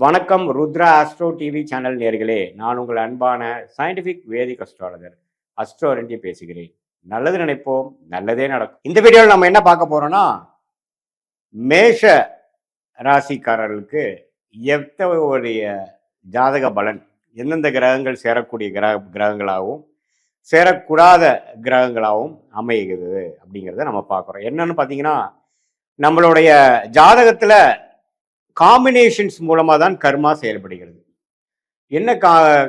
வணக்கம் Rudra astro TV channel நேர்களே, நான் உங்கள் அன்பான சயின்டிபிக் வேதிக் அஸ்ட்ராலஜர் அஸ்ட்ரோரஞ்சி பேசுகிறேன். நல்லது நினைப்போம், நல்லதே நடக்கும். இந்த வீடியோவில் நம்ம என்ன பார்க்க போறோம்னா, மேஷ ராசிக்காரர்களுக்கு எத்தகைய ஜாதக பலன், எந்தெந்த கிரகங்கள் சேரக்கூடிய கிரகங்களாகவும் சேரக்கூடாத கிரகங்களாகவும் அமைகிறது அப்படிங்கிறத நம்ம பார்க்குறோம். என்னன்னு பார்த்தீங்கன்னா, நம்மளுடைய ஜாதகத்தில் காம்பினேஷன்ஸ் மூலமாக தான் கர்மா செயல்படுகிறது. என்ன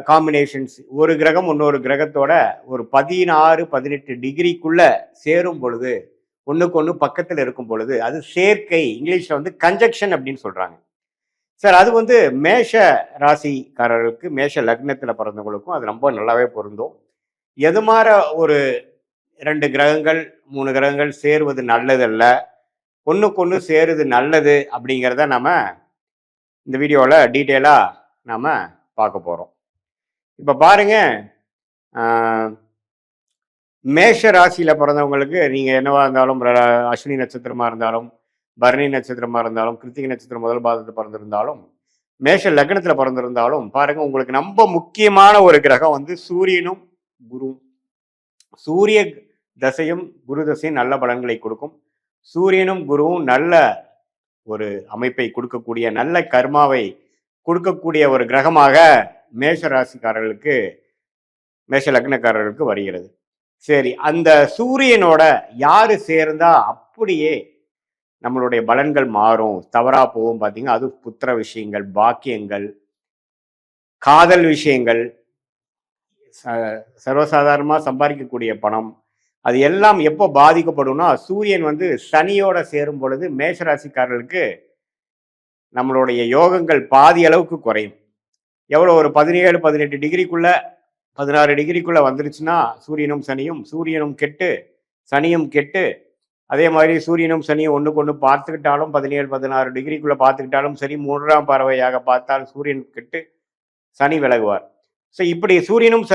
காம்பினேஷன்ஸ்? ஒரு கிரகம் இன்னொரு கிரகத்தோட ஒரு 16-18 டிகிரிக்குள்ள சேரும் பொழுது, ஒன்றுக்கு ஒன்று பக்கத்தில் இருக்கும் பொழுது, அது சேர்க்கை, இங்கிலீஷில் வந்து கன்ஜக்ஷன் அப்படின்னு சொல்கிறாங்க. சார், அது வந்து மேஷ ராசிக்காரர்களுக்கு, மேஷ லக்னத்தில் பிறந்தவங்களுக்கும் அது ரொம்ப நல்லாவே பொருந்தும். எது மாதிரி ஒரு 2 கிரகங்கள் 3 கிரகங்கள் சேருவது நல்லதல்ல, ஒன்றுக்கு ஒன்று சேருது நல்லது அப்படிங்கிறத நம்ம இந்த வீடியோவில் டீட்டெயிலாக நாம் பார்க்க போகிறோம். இப்போ பாருங்க, மேஷ ராசியில் பிறந்தவங்களுக்கு நீங்கள் என்னவா இருந்தாலும், அஸ்வினி நட்சத்திரமாக இருந்தாலும், பரணி நட்சத்திரமாக இருந்தாலும், கிருத்திகை நட்சத்திரம் முதல் பாதத்தில் பிறந்திருந்தாலும், மேஷ லக்னத்தில் பிறந்திருந்தாலும் பாருங்க, உங்களுக்கு ரொம்ப முக்கியமான ஒரு கிரகம் வந்து சூரியனும் குருவும். சூரிய தசையும் குரு தசையும் நல்ல பலன்களை கொடுக்கும். சூரியனும் குருவும் நல்ல ஒரு அமைப்பை கொடுக்கக்கூடிய, நல்ல கர்மாவை கொடுக்கக்கூடிய ஒரு கிரகமாக மேஷ ராசிக்காரர்களுக்கு, மேஷ லக்னக்காரர்களுக்கு வருகிறது. சரி, அந்த சூரியனோட யாரு சேர்ந்தா அப்படியே நம்மளுடைய பலன்கள் மாறும், தவறா போகும் பார்த்தீங்கன்னா, அது புத்திர விஷயங்கள், பாக்கியங்கள், காதல் விஷயங்கள், சர்வசாதாரணமாக சம்பாதிக்கக்கூடிய பணம், அது எல்லாம் எப்போ பாதிக்கப்படும்னா, சூரியன் வந்து சனியோட சேரும் பொழுது மேஷராசிக்காரர்களுக்கு நம்மளுடைய யோகங்கள் பாதி அளவுக்கு குறையும். எவ்வளோ, ஒரு 17-18 டிகிரிக்குள்ள 16 டிகிரிக்குள்ள வந்துருச்சுன்னா சூரியனும் கெட்டு சனியும் கெட்டு, அதே மாதிரி சூரியனும் சனியும் ஒன்றுக்கு ஒன்று பார்த்துக்கிட்டாலும் 17-16 டிகிரிக்குள்ள பார்த்துக்கிட்டாலும் சரி, 3ஆம் பார்வையாக பார்த்தால் சூரியன் கெட்டு சனி விலகுவார். ஸோ இப்படி சூரியனும்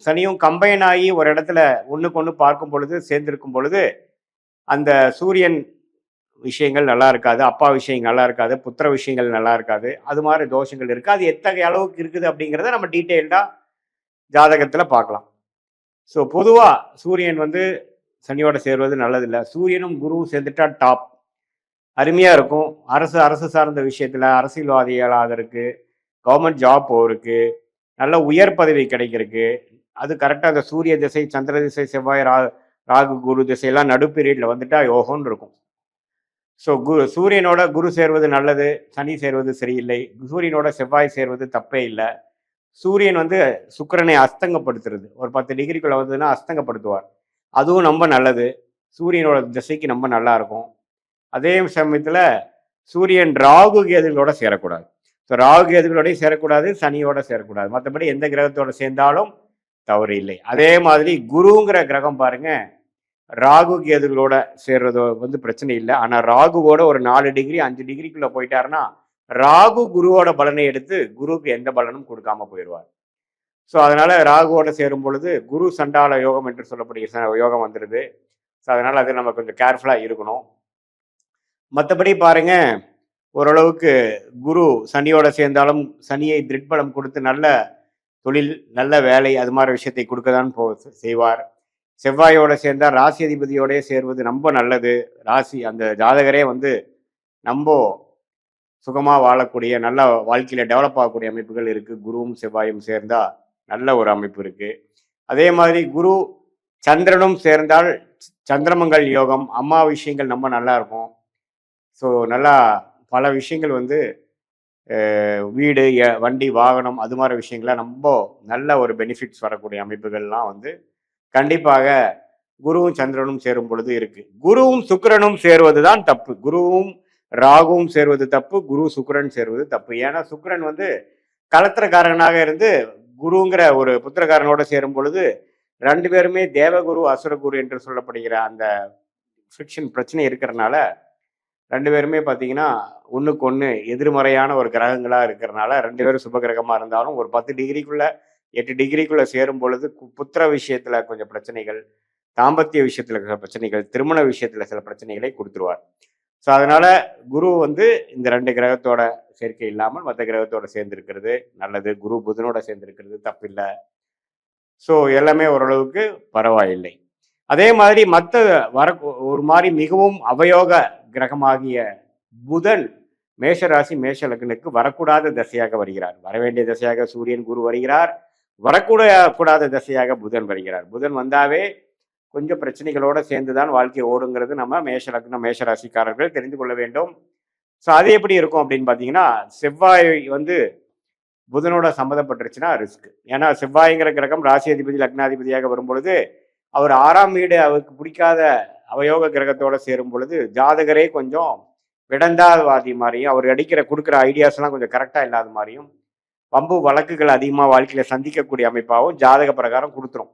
சனியும் கம்பைன் ஆகி ஒரு இடத்துல ஒன்றுக்கு ஒன்று பார்க்கும் பொழுது, சேர்ந்திருக்கும் பொழுது, அந்த சூரியன் விஷயங்கள் நல்லா இருக்காது, அப்பா விஷயங்கள் நல்லா இருக்காது, புத்திர விஷயங்கள் நல்லா இருக்காது, அது மாதிரி தோஷங்கள் இருக்குது. அது எத்தகைய அளவுக்கு இருக்குது அப்படிங்கிறத நம்ம டீட்டெயில்டாக ஜாதகத்தில் பார்க்கலாம். ஸோ பொதுவாக சூரியன் வந்து சனியோட சேருவது நல்லதில்லை. சூரியனும் குருவும் சேர்ந்துட்டா டாப், அருமையாக இருக்கும். அரசு சார்ந்த விஷயத்தில் அரசியல்வாதிகளாக இருக்கு, கவர்மெண்ட் ஜாப் போகிறதுக்கு, நல்ல உயர் பதவி கிடைக்கிறதுக்கு, அது கரெக்டாக அந்த சூரிய திசை, சந்திர திசை, செவ்வாய், ராகு குரு திசையெல்லாம் நடுப்பீரியடில் வந்துட்டா யோகம்னு இருக்கும். ஸோ சூரியனோட குரு சேர்வது நல்லது, சனி சேர்வது சரியில்லை. சூரியனோட செவ்வாய் சேர்வது தப்பே இல்லை. சூரியன் வந்து சுக்கிரனை அஸ்தங்கப்படுத்துறது, ஒரு 10 டிகிரிக்குள்ள வந்ததுன்னா அஸ்தங்கப்படுத்துவார், அதுவும் ரொம்ப நல்லது. சூரியனோட திசைக்கு ரொம்ப நல்லா இருக்கும். அதே சமயத்தில் சூரியன் ராகு கேதுகளோட சேரக்கூடாது. ஸோ ராகு கேதுகளோடய சேரக்கூடாது, சனியோட சேரக்கூடாது. மற்றபடி எந்த கிரகத்தோட சேர்ந்தாலும் தவறு இல்லை. அதே மாதிரி குருங்கிற கிரகம் பாருங்க, ராகு கேதுகளோட சேர்றது வந்து பிரச்சனை இல்லை. ஆனால் ராகுவோட ஒரு 4 டிகிரி 5 டிகிரிக்குள்ள போயிட்டாருன்னா, ராகு குருவோட பலனை எடுத்து குருவுக்கு எந்த பலனும் கொடுக்காம போயிடுவார். ஸோ அதனால ராகுவோட சேரும் பொழுது குரு சண்டால யோகம் என்று சொல்லப்படுகிற யோகம் வந்துடுது. ஸோ அதனால அது நம்ம கொஞ்சம் கேர்ஃபுல்லாக இருக்கணும். மற்றபடி பாருங்க, ஓரளவுக்கு குரு சனியோட சேர்ந்தாலும் சனியை திருட்பலம் கொடுத்து நல்ல தொழில், நல்ல வேலை, அது மாதிரி விஷயத்தை கொடுக்கதான் செய்வார். செவ்வாயோட சேர்ந்தால் ராசி அதிபதியோடய சேர்வது ரொம்ப நல்லது. ராசி அந்த ஜாதகரே வந்து ரொம்ப சுகமாக வாழக்கூடிய, நல்ல வாழ்க்கையில் டெவலப் ஆகக்கூடிய அமைப்புகள் இருக்குது. குருவும் செவ்வாயும் சேர்ந்தால் நல்ல ஒரு அமைப்பு இருக்குது. அதே மாதிரி குரு சந்திரனும் சேர்ந்தால் சந்திரமங்கல் யோகம், அம்மா விஷயங்கள் ரொம்ப நல்லா இருக்கும். ஸோ நல்லா பல விஷயங்கள் வந்து வீடு, வண்டி, வாகனம், அது மாதிரி விஷயங்கள்லாம் ரொம்ப நல்ல ஒரு பெனிஃபிட்ஸ் வரக்கூடிய அமைப்புகள்லாம் வந்து கண்டிப்பாக குருவும் சந்திரனும் சேரும் பொழுது இருக்கு. குருவும் சுக்கிரனும் சேருவது தான் தப்பு. குருவும் ராகுவும் சேருவது தப்பு, குரு சுக்கிரன் சேருவது தப்பு. ஏன்னா சுக்கிரன் வந்து கலத்திரக்காரனாக இருந்து குருங்கிற ஒரு புத்திரக்காரனோட சேரும் பொழுது 2 பேருமே தேவகுரு அசுரகுரு என்று சொல்லப்படுகிற அந்த ஃபிரிக்ஷன் பிரச்சனை இருக்கிறதுனால 2 பேருமே பார்த்தீங்கன்னா ஒன்றுக்கு ஒன்று எதிர்மறையான ஒரு கிரகங்களாக இருக்கிறனால 2 பேரும் சுப கிரகமாக இருந்தாலும் ஒரு 10 டிகிரிக்குள்ள 8 டிகிரிக்குள்ள சேரும் பொழுது புத்திர விஷயத்துல கொஞ்சம் பிரச்சனைகள், தாம்பத்திய விஷயத்துல சில பிரச்சனைகள், திருமண விஷயத்துல சில பிரச்சனைகளை கொடுத்துருவார். ஸோ அதனால குரு வந்து இந்த 2 கிரகத்தோட சேர்க்கை இல்லாமல் மற்ற கிரகத்தோட சேர்ந்திருக்கிறது நல்லது. குரு புதனோட சேர்ந்திருக்கிறது தப்பில்லை. ஸோ எல்லாமே ஓரளவுக்கு பரவாயில்லை. அதே மாதிரி மற்ற வர ஒரு மாதிரி மிகவும் அவயோக கிரகமாகிய புதன் மேஷராசி மேஷ லக்னுக்கு வரக்கூடாத தசையாக வருகிறார். வரவேண்டிய தசையாக சூரியன் குரு வருகிறார். கூடாத தசையாக புதன் வருகிறார். புதன் வந்தாவே கொஞ்சம் பிரச்சனைகளோட சேர்ந்துதான் வாழ்க்கை ஓடுங்கிறது நம்ம மேஷ லக்னம் மேஷராசிக்காரர்கள் தெரிந்து கொள்ள வேண்டும். ஸோ அது எப்படி இருக்கும் அப்படின்னு பார்த்தீங்கன்னா, செவ்வாய் வந்து புதனோட சம்மந்தப்பட்டுருச்சுன்னா ரிஸ்க். ஏன்னா செவ்வாய்ங்கிற கிரகம் ராசி அதிபதி லக்னாதிபதியாக வரும் பொழுது அவர் 6ஆம் வீடு அவருக்கு பிடிக்காத அவயோக கிரகத்தோட சேரும் பொழுது ஜாதகரே கொஞ்சம் விடந்தாவாதி மாதிரியும், அவர் கொடுக்குற ஐடியாஸ்லாம் கொஞ்சம் கரெக்டாக இல்லாத மாதிரியும், வம்பு வழக்குகள் அதிகமாக வாழ்க்கையில் சந்திக்கக்கூடிய அமைப்பாகவும் ஜாதக பிரகாரம் கொடுத்துரும்.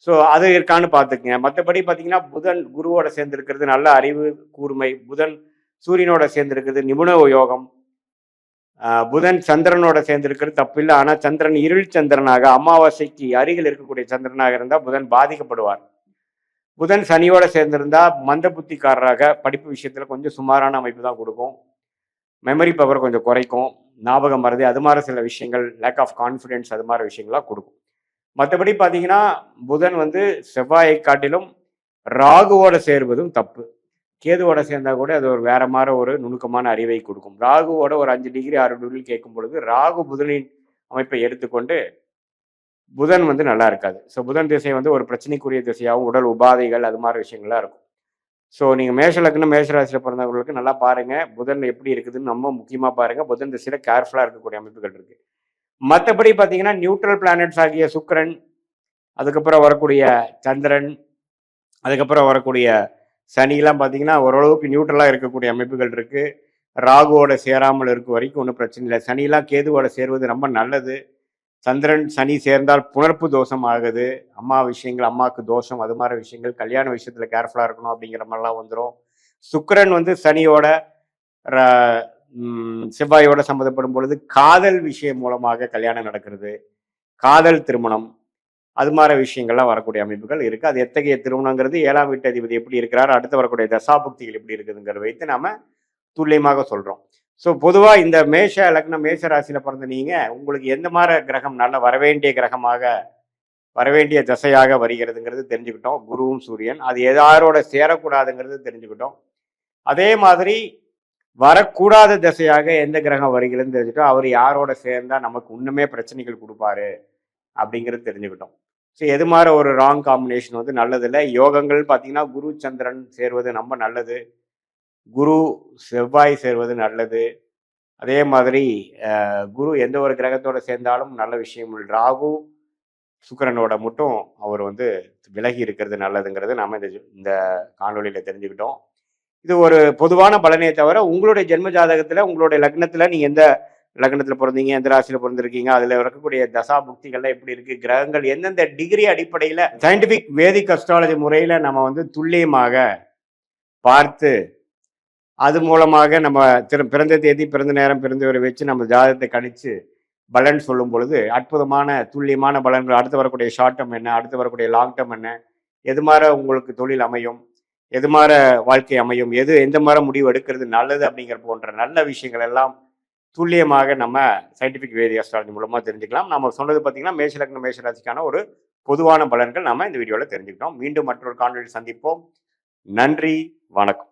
ஸோ அது இருக்கான்னு பார்த்துக்குங்க. மற்றபடி பார்த்தீங்கன்னா புதன் குருவோட சேர்ந்திருக்கிறது நல்ல அறிவு கூர்மை, புதன் சூரியனோட சேர்ந்திருக்கிறது நிபுண யோகம், புதன் சந்திரனோட சேர்ந்திருக்கிறது தப்பில்லை. ஆனால் சந்திரன் இருள் சந்திரனாக அமாவாசைக்கு அருகில் இருக்கக்கூடிய சந்திரனாக இருந்தால் புதன் பாதிக்கப்படுவார். புதன் சனியோட சேர்ந்திருந்தா மந்த புத்திக்காரராக படிப்பு விஷயத்தில் கொஞ்சம் சுமாரான அமைப்பு தான் கொடுக்கும். மெமரி பவர் கொஞ்சம் குறைக்கும், ஞாபகம் மறதி அது மாதிரி சில விஷயங்கள், லேக் ஆஃப் கான்ஃபிடென்ஸ் அது மாதிரி விஷயங்கள்லாம் கொடுக்கும். மற்றபடி பார்த்தீங்கன்னா புதன் வந்து செவ்வாயை காட்டிலும் ராகுவோட சேர்வதும் தப்பு. கேதுவோட சேர்ந்தா கூட அது ஒரு வேற மாதிரி ஒரு நுணுக்கமான அறிவை கொடுக்கும். ராகுவோட ஒரு 5 டிகிரி 6 டிகிரி கேட்கும் பொழுது ராகு புதனின் அமைப்பை எடுத்துக்கொண்டு புதன் வந்து நல்லா இருக்காது. ஸோ புதன் திசை வந்து ஒரு பிரச்சனைக்குரிய திசையாகவும் உடல் உபாதைகள் அது மாதிரி விஷயங்கள்லாம் இருக்கும். ஸோ நீங்கள் மேஷ லக்னம் மேஷராசியில் பிறந்தவர்களுக்கு நல்லா பாருங்கள் புதன் எப்படி இருக்குதுன்னு நம்ம முக்கியமாக பாருங்கள். புதன் திசையில் கேர்ஃபுல்லாக இருக்கக்கூடிய அமைப்புகள் இருக்குது. மற்றபடி பார்த்தீங்கன்னா நியூட்ரல் பிளானட்ஸ் ஆகிய சுக்கிரன், அதுக்கப்புறம் வரக்கூடிய சந்திரன், அதுக்கப்புறம் வரக்கூடிய சனிலாம் பார்த்தீங்கன்னா ஓரளவுக்கு நியூட்ரலாக இருக்கக்கூடிய அமைப்புகள் இருக்குது. ராகுவோட சேராமல் இருக்க வரைக்கும் ஒன்றும் பிரச்சனை இல்லை. சனிலாம் கேதுவோட சேர்வது ரொம்ப நல்லது. சந்திரன் சனி சேர்ந்தால் புணர்ப்பு தோஷம் ஆகுது. அம்மா விஷயங்கள், அம்மாவுக்கு தோஷம், அது மாதிரி விஷயங்கள், கல்யாண விஷயத்தில் கேர்ஃபுல்லாக இருக்கணும் அப்படிங்கிற மாதிரிலாம் வந்துடும். சுக்கிரன் வந்து சனியோட செவ்வாயோட சம்மந்தப்படும் பொழுது காதல் விஷயம் மூலமாக கல்யாணம் நடக்கிறது, காதல் திருமணம் அது மாதிரி விஷயங்கள்லாம் வரக்கூடிய அமைப்புகள் இருக்குது. அது எத்தகைய திருமணங்கிறது 7ஆம் வீட்டு அதிபதி எப்படி இருக்கிறார், அடுத்து வரக்கூடிய தசாபுக்திகள் எப்படி இருக்குதுங்கிறத வைத்து நாம் துல்லியமாக சொல்கிறோம். ஸோ பொதுவாக இந்த மேஷ லக்னம் மேஷ ராசியில் பிறந்த நீங்கள் உங்களுக்கு எந்த மாதிரி கிரகம் நல்ல வரவேண்டிய கிரகமாக வரவேண்டிய தசையாக வருகிறதுங்கிறது தெரிஞ்சுக்கிட்டோம். குருவும் சூரியன் அது யாரோட சேரக்கூடாதுங்கிறது தெரிஞ்சுக்கிட்டோம். அதே மாதிரி வரக்கூடாத திசையாக எந்த கிரகம் வருகிறதுன்னு தெரிஞ்சுட்டோம். அவர் யாரோட சேர்ந்தா நமக்கு இன்னுமே பிரச்சனைகள் கொடுப்பாரு அப்படிங்கிறது தெரிஞ்சுக்கிட்டோம். ஸோ எது மாதிரி ஒரு ராங் காம்பினேஷன் வந்து நல்லதில்லை. யோகங்கள் பார்த்தீங்கன்னா குரு சந்திரன் சேர்வது ரொம்ப நல்லது, குரு செவ்வாய் சேர்வது நல்லது. அதே மாதிரி குரு எந்த ஒரு கிரகத்தோட சேர்ந்தாலும் நல்ல விஷயம். ராகு சுக்கிரனோட மட்டும் அவர் வந்து விலகி இருக்கிறது நல்லதுங்கிறது நாம் இந்த காணொலியில் தெரிஞ்சுக்கிட்டோம். இது ஒரு பொதுவான பலனே தவிர உங்களுடைய ஜென்ம ஜாதகத்தில் உங்களுடைய லக்னத்தில் நீங்கள் எந்த லக்னத்தில் பிறந்தீங்க, எந்த ராசியில் பிறந்திருக்கீங்க, அதில் இருக்கக்கூடிய தசா புக்திகள்லாம் எப்படி இருக்குது, கிரகங்கள் எந்தெந்த டிகிரி அடிப்படையில் சயின்டிஃபிக் வேதிக் அஸ்ட்ராலஜி முறையில் நம்ம வந்து துல்லியமாக பார்த்து அது மூலமாக நம்ம பிறந்த தேதி பிறந்த நேரம் பிறந்தவரை வச்சு நம்ம ஜாதகத்தை கணிச்சு பலன் சொல்லும் பொழுது அற்புதமான துல்லியமான பலன்கள். அடுத்து வரக்கூடிய ஷார்ட் டேர்ம் என்ன, அடுத்து வரக்கூடிய லாங் டேர்ம் என்ன, எது மாதிரி உங்களுக்கு தொழில் அமையும், எது மாதிரி வாழ்க்கை அமையும், எந்த மாதிரி முடிவு எடுக்கிறது நல்லது அப்படிங்கிற போன்ற நல்ல விஷயங்கள் எல்லாம் துல்லியமாக நம்ம சயின்டிஃபிக் வேதிக் அஸ்ட்ராலஜி மூலமாக தெரிஞ்சுக்கலாம். நம்ம சொன்னது பார்த்தீங்கன்னா மேஷ லக்னம் மேஷ ராசிக்கான ஒரு பொதுவான பலன்கள் நம்ம இந்த வீடியோவில் தெரிஞ்சுக்கிட்டோம். மீண்டும் மற்றொரு காணொலியில் சந்திப்போம். நன்றி, வணக்கம்.